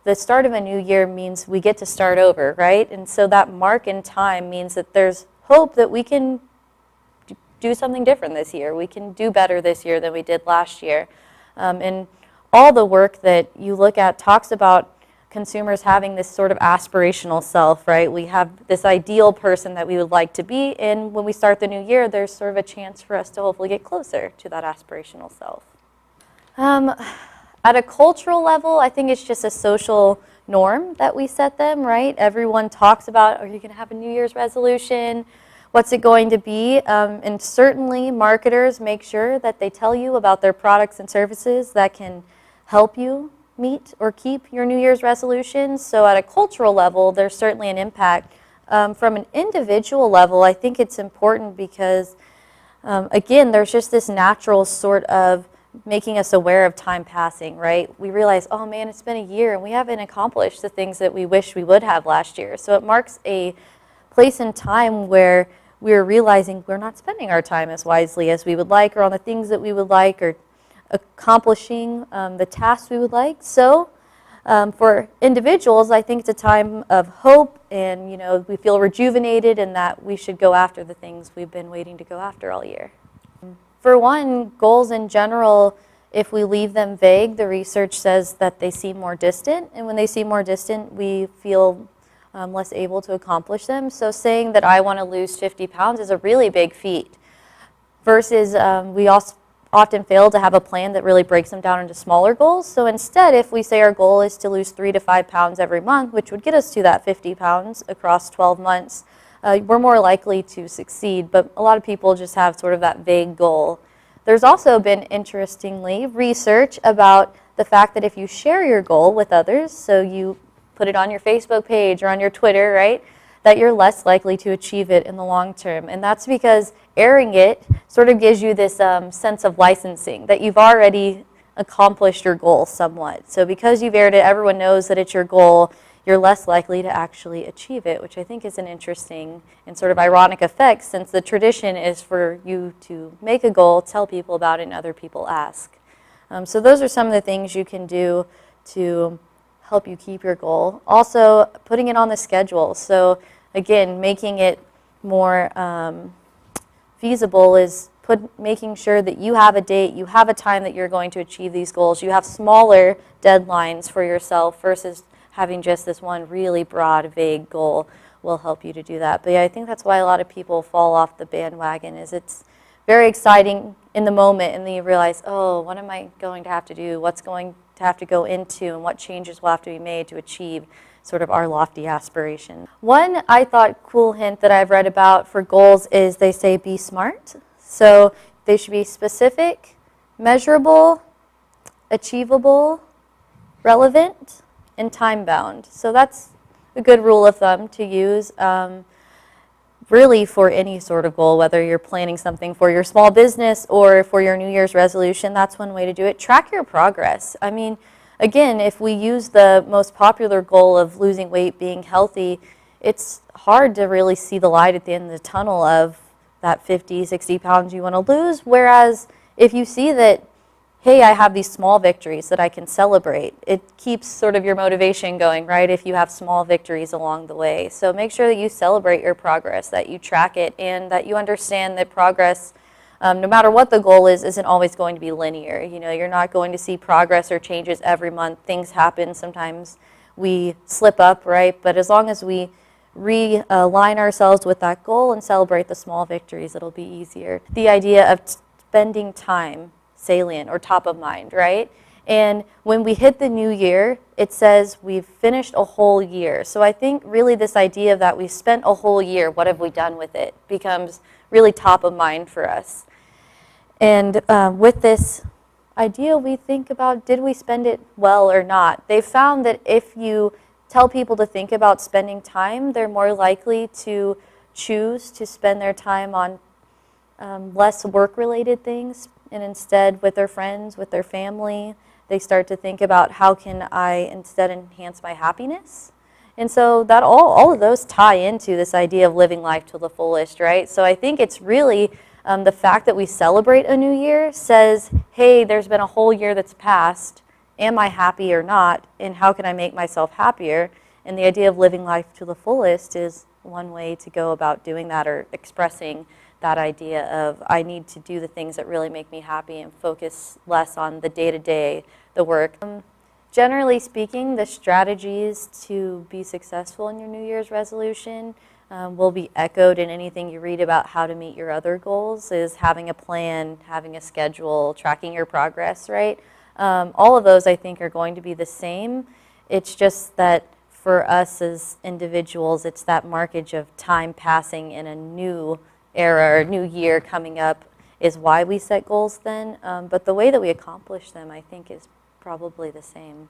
the start of a new year means we get to start over, right? And so that mark in time means that there's hope that we can do something different this year. We can do better this year than we did last year. And all the work that you look at talks about consumers having this sort of aspirational self, right? We have this ideal person that we would like to be, and when we start the new year, there's sort of a chance for us to hopefully get closer to that aspirational self. At a cultural level, I think it's just a social norm that we set them, right? Everyone talks about, are you going to have a New Year's resolution? What's it going to be? And certainly marketers make sure that they tell you about their products and services that can help you meet or keep your New Year's resolutions. So at a cultural level, there's certainly an impact. From an individual level, I think it's important because, again, there's just this natural sort of making us aware of time passing, right? We realize, oh man, it's been a year and we haven't accomplished the things that we wish we would have last year. So it marks a place in time where we're realizing we're not spending our time as wisely as we would like, or on the things that we would like, or accomplishing the tasks we would like. So for individuals, I think it's a time of hope, and we feel rejuvenated, and that we should go after the things we've been waiting to go after all year. For one, goals in general, if we leave them vague, the research says that they seem more distant, and when they seem more distant, we feel less able to accomplish them. So saying that I want to lose 50 pounds is a really big feat, versus we also often fail to have a plan that really breaks them down into smaller goals. So instead, if we say our goal is to lose 3 to 5 pounds every month, which would get us to that 50 pounds across 12 months, we're more likely to succeed. But a lot of people just have sort of that vague goal. There's also been, interestingly, research about the fact that if you share your goal with others, so you put it on your Facebook page or on your Twitter, right, that you're less likely to achieve it in the long term. And that's because airing it sort of gives you this sense of licensing, that you've already accomplished your goal somewhat. So because you've aired it, everyone knows that it's your goal, you're less likely to actually achieve it, which I think is an interesting and sort of ironic effect, since the tradition is for you to make a goal, tell people about it, and other people ask. So those are some of the things you can do to help you keep your goal. Also, putting it on the schedule. So again, making it more feasible is making sure that you have a date, you have a time that you're going to achieve these goals. You have smaller deadlines for yourself versus having just this one really broad, vague goal will help you to do that. But yeah, I think that's why a lot of people fall off the bandwagon, is it's very exciting in the moment, and then you realize, oh, what am I going to have to do? What's going to have to go into, and what changes will have to be made to achieve sort of our lofty aspiration. One, I thought, cool hint that I've read about for goals is they say be smart. So they should be specific, measurable, achievable, relevant, and time-bound. So that's a good rule of thumb to use really for any sort of goal, whether you're planning something for your small business or for your New Year's resolution. That's one way to do it. Track your progress. I mean, again, if we use the most popular goal of losing weight, being healthy, it's hard to really see the light at the end of the tunnel of that 50, 60 pounds you want to lose. Whereas if you see that, hey, I have these small victories that I can celebrate, it keeps sort of your motivation going, right, if you have small victories along the way. So make sure that you celebrate your progress, that you track it, and that you understand that progress, no matter what the goal is, isn't always going to be linear. You're not going to see progress or changes every month. Things happen. Sometimes we slip up, right? But as long as we realign ourselves with that goal and celebrate the small victories, it'll be easier. The idea of spending time salient or top of mind, right? And when we hit the new year, it says we've finished a whole year. So I think really this idea of that we've spent a whole year, what have we done with it, becomes really top of mind for us. And with this idea, we think about, did we spend it well or not? They've found that if you tell people to think about spending time, they're more likely to choose to spend their time on less work-related things, and instead with their friends, with their family. They start to think about, how can I instead enhance my happiness? And so that all of those tie into this idea of living life to the fullest, right? So I think it's really the fact that we celebrate a new year says, hey, there's been a whole year that's passed. am I happy or not, and how can I make myself happier? And the idea of living life to the fullest is one way to go about doing that, or expressing that idea of I need to do the things that really make me happy and focus less on the day-to-day, the work. Generally speaking, the strategies to be successful in your New Year's resolution will be echoed in anything you read about how to meet your other goals, is having a plan, having a schedule, tracking your progress, right? All of those, I think, are going to be the same. It's just that for us as individuals, it's that markage of time passing in a new era or new year coming up is why we set goals then. But the way that we accomplish them, I think, is probably the same.